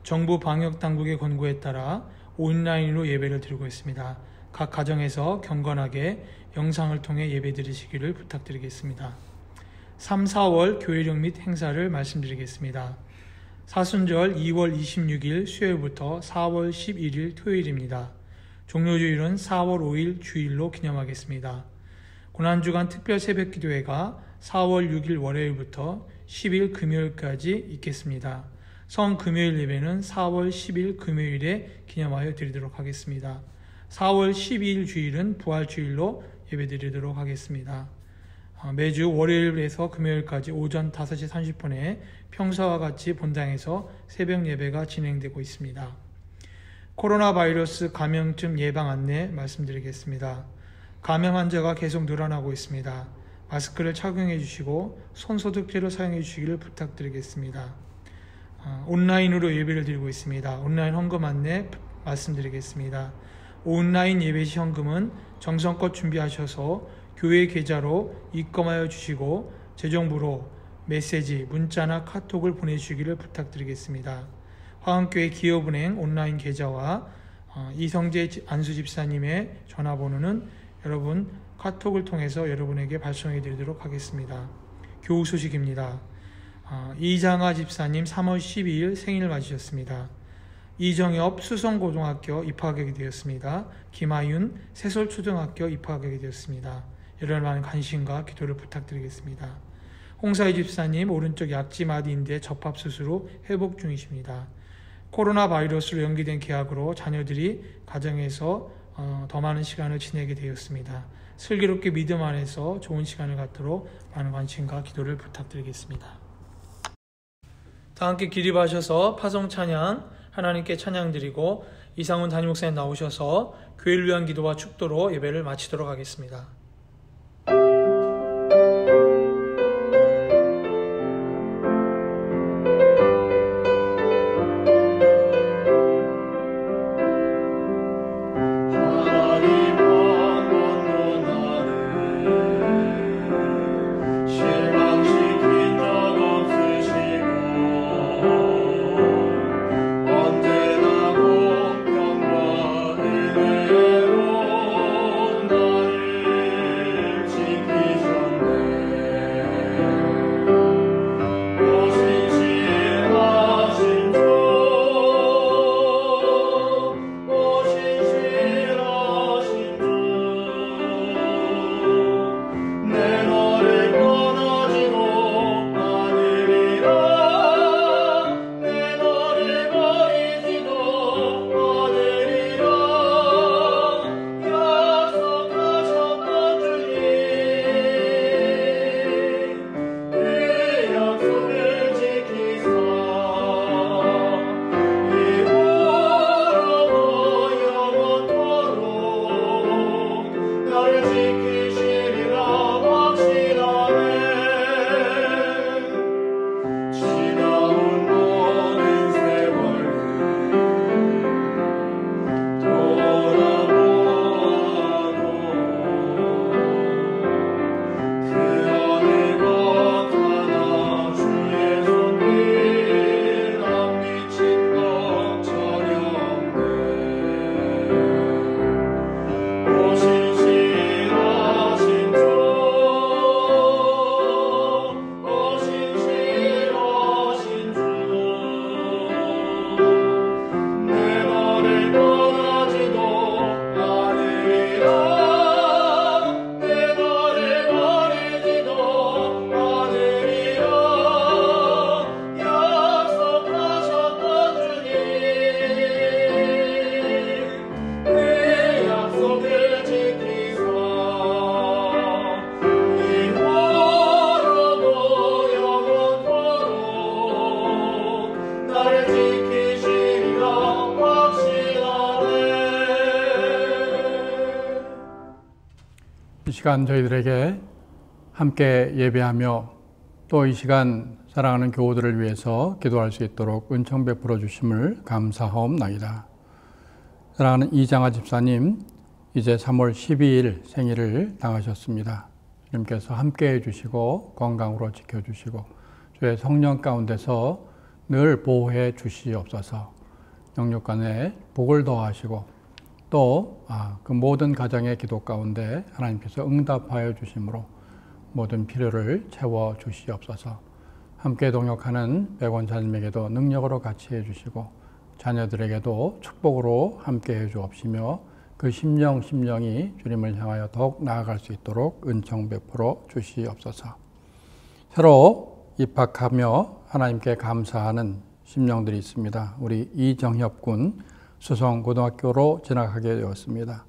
정부 방역당국의 권고에 따라 온라인으로 예배를 드리고 있습니다. 각 가정에서 경건하게 영상을 통해 예배 드리시기를 부탁드리겠습니다. 3, 4월 교회령 및 행사를 말씀드리겠습니다. 사순절 2월 26일 수요일부터 4월 11일 토요일입니다. 종료주일은 4월 5일 주일로 기념하겠습니다. 고난주간 특별 새벽기도회가 4월 6일 월요일부터 10일 금요일까지 있겠습니다. 성금요일 예배는 4월 10일 금요일에 기념하여 드리도록 하겠습니다. 4월 12일 주일은 부활주일로 예배드리도록 하겠습니다. 매주 월요일에서 금요일까지 오전 5시 30분에 평소와 같이 본당에서 새벽 예배가 진행되고 있습니다. 코로나 바이러스 감염증 예방 안내 말씀드리겠습니다. 감염 환자가 계속 늘어나고 있습니다. 마스크를 착용해 주시고 손소독제를 사용해 주시기를 부탁드리겠습니다. 온라인으로 예배를 드리고 있습니다. 온라인 헌금 안내 말씀드리겠습니다. 온라인 예배 시 헌금은 정성껏 준비하셔서 교회 계좌로 입금하여 주시고 재정부로 메시지, 문자나 카톡을 보내주시기를 부탁드리겠습니다. 화원교회 기업은행 온라인 계좌와 이성재 안수집사님의 전화번호는 여러분 카톡을 통해서 여러분에게 발송해 드리도록 하겠습니다. 교우 소식입니다. 이장하 집사님 3월 12일 생일 맞으셨습니다. 이정엽 수성고등학교 입학하게 되었습니다. 김하윤 세솔초등학교 입학하게 되었습니다. 여러분 많은 관심과 기도를 부탁드리겠습니다. 홍사희 집사님 오른쪽 약지마디인대 접합수술 후 회복 중이십니다. 코로나 바이러스로 연기된 계약으로 자녀들이 가정에서 더 많은 시간을 지내게 되었습니다. 슬기롭게 믿음 안에서 좋은 시간을 갖도록 많은 관심과 기도를 부탁드리겠습니다. 다 함께 기립하셔서 파송 찬양 하나님께 찬양 드리고 이상훈 담임목사님 나오셔서 교회를 위한 기도와 축도로 예배를 마치도록 하겠습니다. 이 시간 저희들에게 함께 예배하며 또 이 시간 사랑하는 교우들을 위해서 기도할 수 있도록 은총 베풀어 주심을 감사하옵나이다. 사랑하는 이장하 집사님, 이제 3월 12일 생일을 당하셨습니다. 주님께서 함께 해주시고 건강으로 지켜주시고 주의 성령 가운데서 늘 보호해 주시옵소서. 영육간에 복을 더하시고 또 그 모든 가정의 기도 가운데 하나님께서 응답하여 주심으로 모든 필요를 채워 주시옵소서. 함께 동역하는 백원자님에게도 능력으로 같이 해주시고 자녀들에게도 축복으로 함께 해주옵시며 그 심령이 주님을 향하여 더욱 나아갈 수 있도록 은총 베풀어 주시옵소서. 새로 입학하며 하나님께 감사하는 심령들이 있습니다. 우리 이정협 군 수성고등학교로 진학하게 되었습니다.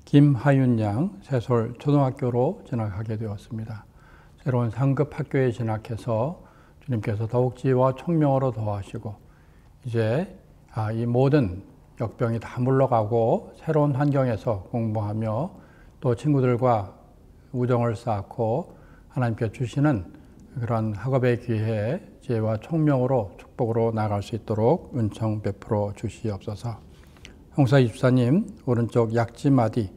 김하윤 양 세솔 초등학교로 진학하게 되었습니다. 새로운 상급 학교에 진학해서 주님께서 더욱 지혜와 총명으로 도와주시고 이제 이 모든 역병이 다 물러가고 새로운 환경에서 공부하며 또 친구들과 우정을 쌓고 하나님께 주시는 그런 학업의 기회에 지혜와 총명으로 축복으로 나아갈 수 있도록 은총 베풀어 주시옵소서. 홍사 집사님 오른쪽 약지마디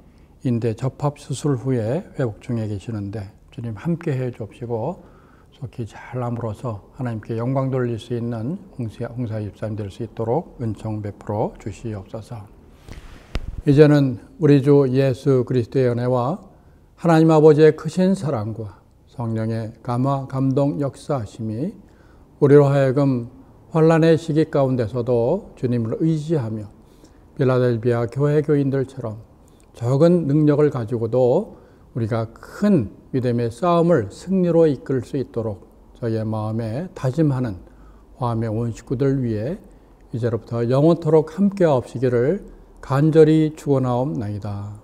인대 접합 수술 후에 회복 중에 계시는데 주님 함께 해 주옵시고 속히 잘 아물어서 하나님께 영광 돌릴 수 있는 홍사 집사님 될 수 있도록 은총 베풀어 주시옵소서. 이제는 우리 주 예수 그리스도의 은혜와 하나님 아버지의 크신 사랑과 성령의 감화 감동 역사하심이 우리로 하여금 환난의 시기 가운데서도 주님을 의지하며 필라델비아 교회 교인들처럼 적은 능력을 가지고도 우리가 큰 믿음의 싸움을 승리로 이끌 수 있도록 저희의 마음에 다짐하는 화암의 온 식구들 위해 이제로부터 영원토록 함께하옵시기를 간절히 축원하옵나이다.